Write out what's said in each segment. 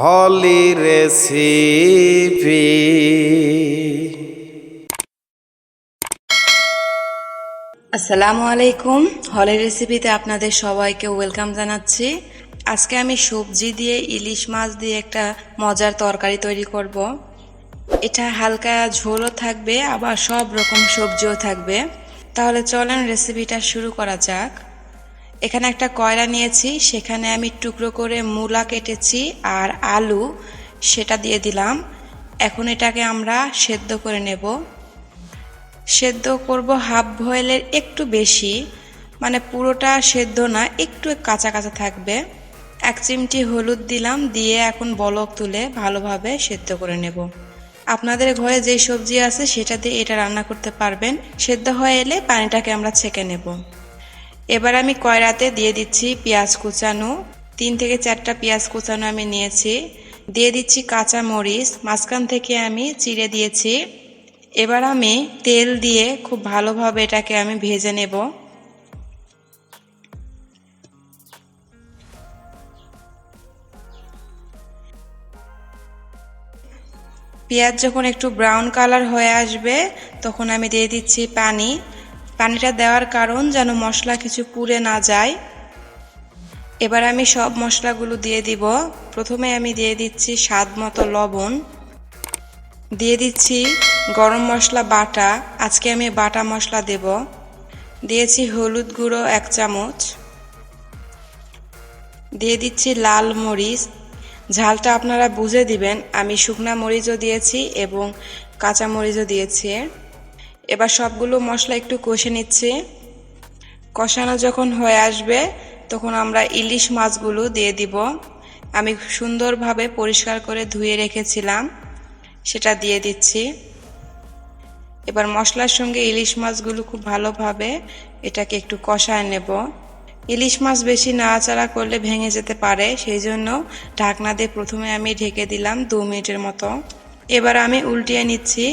হলি recipe. আসসালামু আলাইকুম। হলি রেসিপিতে আপনাদের সবাইকে ওয়েলকাম জানাচ্ছি। আজকে আমি সবজি দিয়ে ইলিশ মাছ দিয়ে একটা মজার তরকারি তৈরি করব। এটা হালকা ঝোলও থাকবে, আবার সব রকম সবজিও থাকবে। তাহলে চলেন রেসিপিটা শুরু করা যাক। এখানে একটা কয়লা নিয়েছি, সেখানে আমি টুকরো করে মূলা কেটেছি আর আলু সেটা দিয়ে দিলাম। এখন এটাকে আমরা সেদ্ধ করে নেব। সেদ্ধ করব হাফ বয়েলের একটু বেশি, মানে পুরোটা সেদ্ধ না, একটু কাঁচা কাঁচা থাকবে। 1 চিমটি হলুদ দিলাম, দিয়ে এখন বলক তুলে ভালোভাবে সেদ্ধ করে নেব। আপনাদের ঘরে যে সবজি আছে সেটা দিয়ে এটা রান্না করতে পারবেন। সেদ্ধ হয়ে এলে পানিটাকে আমরা ছেঁকে নেব। এবার আমি কড়াইতে দিয়ে দিচ্ছি পেঁয়াজ কুচানো। 3 থেকে 4টা পেঁয়াজ কুচানো আমি নিয়েছি। দিয়ে দিচ্ছি কাঁচা মরিচ, মাঝখান থেকে আমি চিড়ে দিয়েছি। এবার আমি তেল দিয়ে খুব ভালোভাবে এটাকে আমি ভেজে নেব। পেঁয়াজ যখন একটু ব্রাউন কালার হয়ে আসবে তখন আমি দিয়ে দিচ্ছি পানি। পানিটা দেওয়ার কারণ যেন মশলা কিছু পুড়ে না যায়। এবার আমি সব মশলাগুলো দিয়ে দিব। প্রথমে আমি দিয়ে দিচ্ছি স্বাদ মতো লবণ, দিয়ে দিচ্ছি গরম মশলা বাটা, আজকে আমি বাটা মশলা দেব। দিয়েছি হলুদ গুঁড়ো 1 চামচ, দিয়ে দিচ্ছি লাল মরিচ, ঝালটা আপনারা বুঝে দিবেন। আমি শুকনা মরিচও দিয়েছি এবং কাঁচা মরিচও দিয়েছি। এবার সবগুলো মশলা একটু কষে নিচ্ছি। কষানো যখন হয়ে আসবে তখন আমরা ইলিশ মাছগুলো দিয়ে দিব। আমি সুন্দরভাবে পরিষ্কার করে ধুয়ে রেখেছিলাম, সেটা দিয়ে দিচ্ছি। এবার মশলার সঙ্গে ইলিশ মাছগুলো খুব ভালোভাবে এটাকে একটু কষায় নেব। ইলিশ মাছ বেশি নাড়াচাড়া করলে ভেঙে যেতে পারে, সেই জন্য ঢাকনা দিয়ে প্রথমে আমি ঢেকে দিলাম 2 মিনিটের মতো। এবার আমি উল্টিয়ে নিচ্ছি।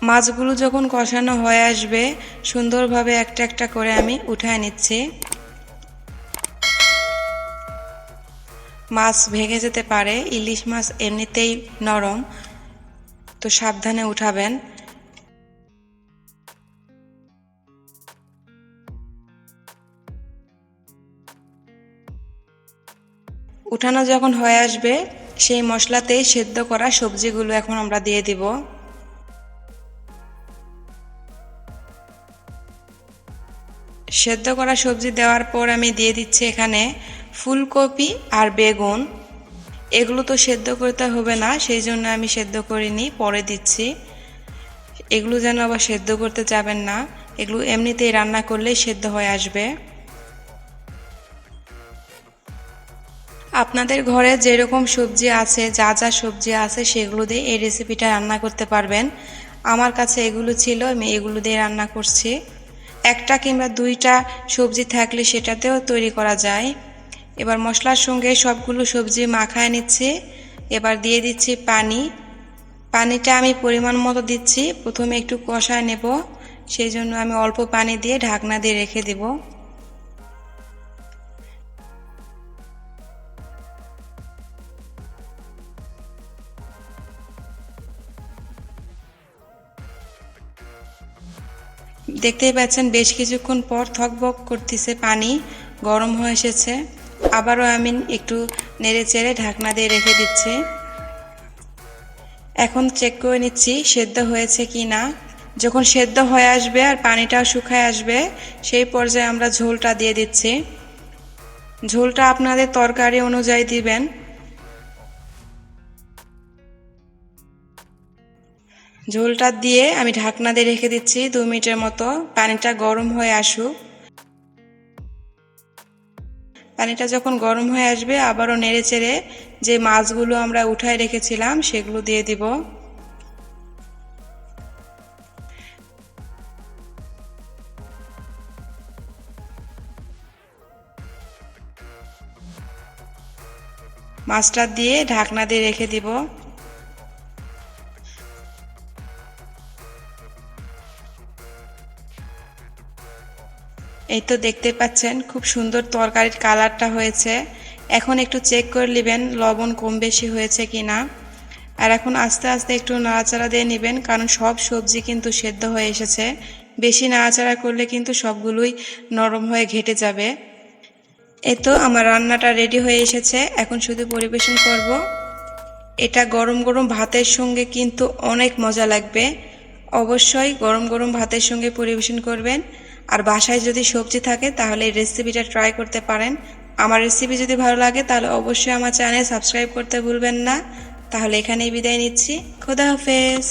মাছগুলো যখন কষানো হয়ে আসবে সুন্দরভাবে একটা একটা করে আমি উঠায় নিচ্ছি। মাছ ভেঙে যেতে পারে, ইলিশ মাছ এমনিতেই নরম, তো সাবধানে উঠাবেন। উঠানো যখন হয়ে আসবে সেই মশলাতেই সেদ্ধ করা সবজিগুলো এখন আমরা দিয়ে দিব। সেদ্ধ করা সবজি দেওয়ার পর আমি দিয়ে দিচ্ছি এখানে ফুলকপি আর বেগুন। এগুলো তো সেদ্ধ করতে হবে না, সেই জন্য আমি সেদ্ধ করিনি, পরে দিচ্ছি। এগুলো যেন আবার সেদ্ধ করতে যাবেন না, এগুলো এমনিতেই রান্না করলেই সেদ্ধ হয়ে আসবে। আপনাদের ঘরে যেরকম সবজি আছে, যা যা সবজি আছে সেগুলো দিয়ে এই রেসিপিটা রান্না করতে পারবেন। আমার কাছে এগুলো ছিল, আমি এগুলো দিয়ে রান্না করছি। 1টা কিংবা 2টা সবজি থাকলে সেটাতেও তৈরি করা যায়। এবার মশলার সঙ্গে সবগুলো সবজি মাখায় নিচ্ছি। এবার দিয়ে দিচ্ছি পানি। পানিটা আমি পরিমাণ মতো দিচ্ছি, প্রথমে একটু কষায় নেব, সেই জন্য আমি অল্প পানি দিয়ে ঢাকনা দিয়ে রেখে দেব। দেখতেই পাচ্ছেন বেশ কিছুক্ষণ পর থকবক করতেছে, পানি গরম হয়ে এসেছে। আবারও আমি একটু নেড়ে চেড়ে ঢাকনা দিয়ে রেখে দিচ্ছি। এখন চেক করে নিচ্ছি সেদ্ধ হয়েছে কি না। যখন সেদ্ধ হয়ে আসবে আর পানিটাও শুকায় আসবে সেই পর্যায়ে আমরা ঝোলটা দিয়ে দিচ্ছি। ঝোলটা আপনাদের তরকারি অনুযায়ী দিবেন। ঝোলটা দিয়ে আমি ঢাকনা দিয়ে রেখে দিচ্ছি 2 মিনিটের মতো। পানিটা গরম হয়ে আসুক। পানিটা যখন গরম হয়ে আসবে আবারও নেড়ে চেড়ে যে মাছগুলো আমরা উঠায় রেখেছিলাম সেগুলো দিয়ে দিব। মাছটা দিয়ে ঢাকনা দিয়ে রেখে দিব। এই তো দেখতে পাচ্ছেন খুব সুন্দর তরকারির কালারটা হয়েছে। এখন একটু চেক করে নেবেন লবণ কম বেশি হয়েছে কিনা। আর এখন আস্তে আস্তে একটু নাড়াচাড়া দিয়ে নেবেন, কারণ সব সবজি কিন্তু সেদ্ধ হয়ে এসেছে। বেশি নাড়াচাড়া করলে কিন্তু সবগুলোই নরম হয়ে ঘেটে যাবে। এই তো আমার রান্নাটা রেডি হয়ে এসেছে, এখন শুধু পরিবেশন করব। এটা গরম গরম ভাতের সঙ্গে কিন্তু অনেক মজা লাগবে। অবশ্যই গরম গরম ভাতের সঙ্গে পরিবেশন করবেন। আর বাসায় যদি সবজি থাকে তাহলে এই রেসিপিটা ট্রাই করতে পারেন। আমার রেসিপি যদি ভালো লাগে তাহলে অবশ্যই আমার চ্যানেল সাবস্ক্রাইব করতে ভুলবেন না। তাহলে এখানেই বিদায় নিচ্ছি। খোদা হাফেজ।